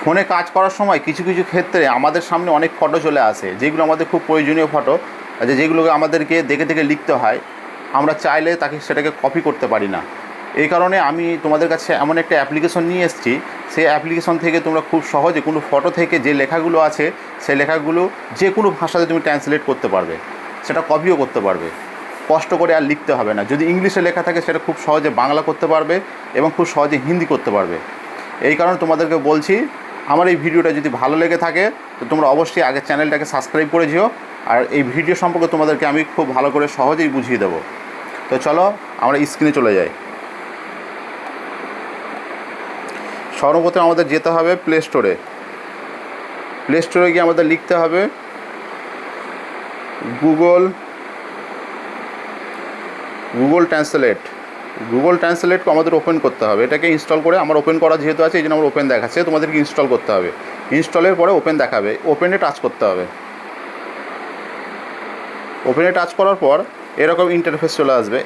ফোনে কাজ করার সময় কিছু কিছু ক্ষেত্রে আমাদের সামনে অনেক ফটো চলে আসে, যেগুলো আমাদের খুব প্রয়োজনীয় ফটো, যেগুলোকে আমাদেরকে দেখে দেখে লিখতে হয়। আমরা চাইলে সেটাকে কপি করতে পারি না। এই কারণে আমি তোমাদের কাছে এমন একটা অ্যাপ্লিকেশন নিয়ে এসেছি। সেই অ্যাপ্লিকেশন থেকে তোমরা খুব সহজে কোনো ফটো থেকে যে লেখাগুলো আছে সেই লেখাগুলো যে কোনো ভাষাতে তুমি ট্রান্সলেট করতে পারবে, সেটা কপিও করতে পারবে। কষ্ট করে আর লিখতে হবে না। যদি ইংলিশে লেখা থাকে সেটা খুব সহজে বাংলা করতে পারবে এবং খুব সহজে হিন্দি করতে পারবে। এই কারণে তোমাদেরকে বলছি, আমার এই ভিডিওটা যদি ভালো লেগে থাকে তো তোমরা অবশ্যই আগে চ্যানেলটাকে সাবস্ক্রাইব করে যেও। আর এই ভিডিও সম্পর্কে তোমাদেরকে আমি খুব ভালো করে সহজেই বুঝিয়ে দেবো। তো চলো আমরা স্ক্রিনে চলে যাই। সর্বপ্রথম আমাদের যেতে হবে প্লে স্টোরে। প্লে স্টোরে গিয়ে আমাদের লিখতে হবে গুগল ট্রান্সলেট। গুগল ট্রান্সলেটকে আমাদের ওপেন করতে হবে। এটাকে ইনস্টল করে, আমার ওপেন করা যেহেতু আছে এই জন্য আমার ওপেন দেখাচ্ছে, তোমাদেরকে ইনস্টল করতে হবে। ইনস্টলের পরে ওপেন দেখাবে, ওপেনে টাচ করতে হবে। ওপেনে টাচ করার পর এরকম ইন্টারফেস চলে আসবে।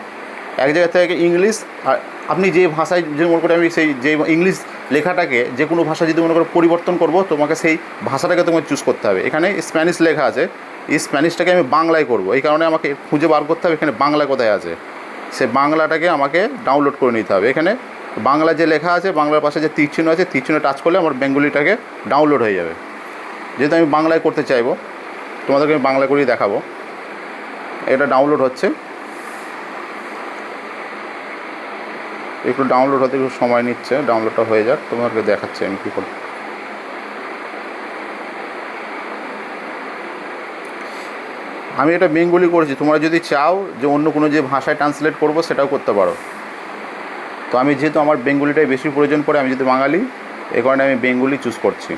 এক জায়গা থেকে ইংলিশ, আর আপনি যে ভাষায়, যে মনে করে আমি সেই যে ইংলিশ লেখাটাকে যে কোনো ভাষা যদি মনে করে পরিবর্তন করব, তোমাকে সেই ভাষাটাকে তোমাকে চুজ করতে হবে। এখানে স্প্যানিশ লেখা আছে, এই স্প্যানিশটাকে আমি বাংলায় করব। এই কারণে আমাকে খুঁজে বার করতে হবে এখানে বাংলা কোথায় আছে। সে বাংলাটাকে আমাকে ডাউনলোড করে নিতে হবে। এখানে বাংলা যে লেখা আছে, বাংলার পাশে যে তীরচিহ্ন আছে, তীরচিহ্নে টাচ করলে আমার বেঙ্গলিটাকে ডাউনলোড হয়ে যাবে। যেহেতু আমি বাংলায় করতে চাইবো, তোমাদেরকে আমি বাংলা করেই দেখাবো। এটা ডাউনলোড হচ্ছে, একটু ডাউনলোড হতে একটু সময় নিচ্ছে। ডাউনলোডটা হয়ে যাক, তোমাদেরকে দেখাচ্ছি আমি কী করব। আমি এটা বেঙ্গলি করেছি, তোমরা যদি চাও যে অন্য কোনো যে ভাষায় ট্রান্সলেট করবো সেটাও করতে পারো। তো আমি যেহেতু আমার বেঙ্গলিটাই বেশি প্রয়োজন পড়ে, আমি যেহেতু বাঙালি, এই কারণে আমি বেঙ্গলি চুজ করছি।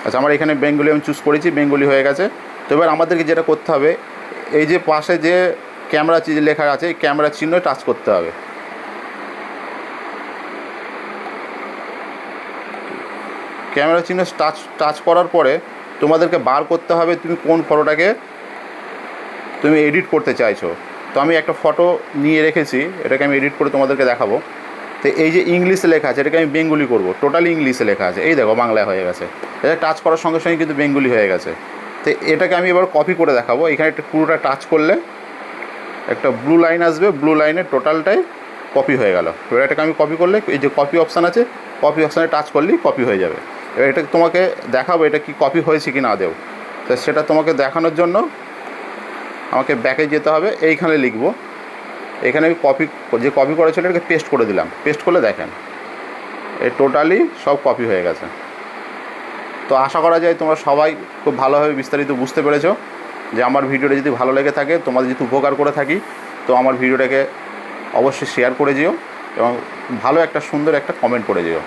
আচ্ছা, আমার এখানে বেঙ্গলি আমি চুজ করেছি, বেঙ্গলি হয়ে গেছে। তো এবার আমাদেরকে যেটা করতে হবে, এই যে পাশে যে ক্যামেরা লেখা আছে, এই ক্যামেরা চিহ্ন টাচ করতে হবে। ক্যামেরা চিহ্ন টাচ করার পরে তোমাদেরকে বার করতে হবে তুমি কোন ফটোটাকে তুমি এডিট করতে চাইছো। তো আমি একটা ফটো নিয়ে রেখেছি, এটাকে আমি এডিট করে তোমাদেরকে দেখাবো। তো এই যে ইংলিশে লেখা আছে, এটাকে আমি বেঙ্গলি করব। টোটালি ইংলিশে লেখা আছে, এই দেখো বাংলায় হয়ে গেছে। এটা টাচ করার সঙ্গে সঙ্গে কিন্তু বেঙ্গলি হয়ে গেছে। তো এটাকে আমি এবার কপি করে দেখাবো। এখানে একটা পুরোটা টাচ করলে একটা ব্লু লাইন আসবে, ব্লু লাইনে টোটালটাই কপি হয়ে গেল। এবার এটাকে আমি কপি করলে এই যে কপি অপশান আছে, কপি অপশানে টাচ করলেই কপি হয়ে যাবে। এবার এটা তোমাকে দেখাবো এটা কি কপি হয়েছে কি না দেও। তো সেটা তোমাকে দেখানোর জন্য আমাকে ব্যাকে যেতে হবে। এইখানে লিখব, এখানে আমি যে কপি করা ছিল এটাকে পেস্ট করে দিলাম। পেস্ট করলে দেখেন এই টোটালি সব কপি হয়ে গেছে। তো আশা করা যায় তোমরা সবাই খুব ভালোভাবে বিস্তারিত বুঝতে পেরেছো যে আমার ভিডিওটা যদি ভালো লেগে থাকে, তোমাদের যদি উপকার করে থাকি, তো আমার ভিডিওটাকে অবশ্যই শেয়ার করে যেও এবং ভালো একটা সুন্দর একটা কমেন্ট করে যেও।